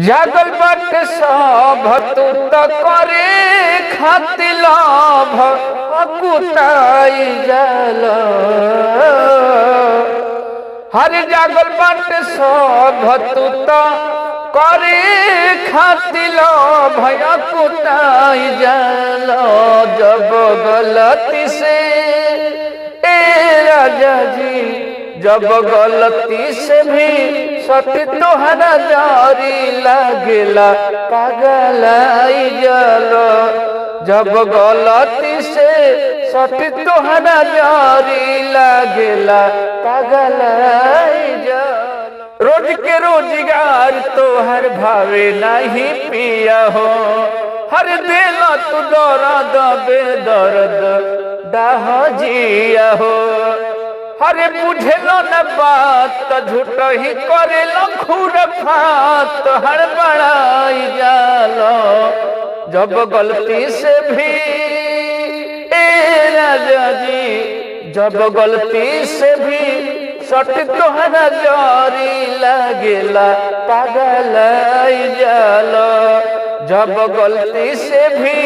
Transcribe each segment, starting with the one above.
जागल बाट सब तू तो करे खातिर लाभ अकुताई जल हर जागल बाट सब तू तो करे खातिर लाभ अकुताई जल जब गलती से राजा जी जब गलती से भी सती तोहरा जारी लगेला पागल आई जलो जब गलती से सती तोहरा जारी लगेला पागल आई जलो रोज के रोजगार तोहर भावे नहीं पिया हो हर दिल तू दर्द बेदर्द दाह जिया हो हरे बुझेलो न बात झूठ ही करेलो खूर फात हर बड़ाई जालो जब गलती से भी राजा जी जब गलती से भी सट तोहरा जारी लगेला पागल आई जालो जब गलती से भी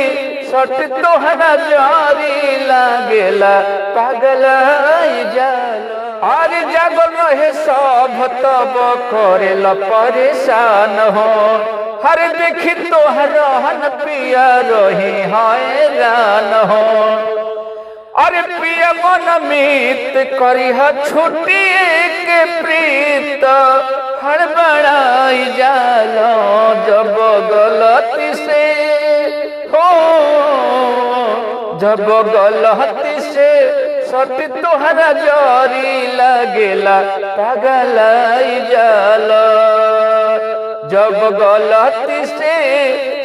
सट तोहरा जारी लगेला पागल आई जालो अरे जागल रहे सब तब करेला परेशान हो हर देखी तोहर रहन पिया रही हैरान हो अरे पिया मन मीत करी छुट्टी के प्रीत हर बड़ाई जालो जब गलती से हो जब गलती से सती तोहरा जारी लगेला पागल आई जालो जब गलती से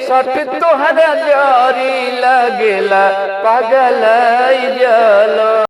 सती तोहरा जारी लगेला पागल आई जालो।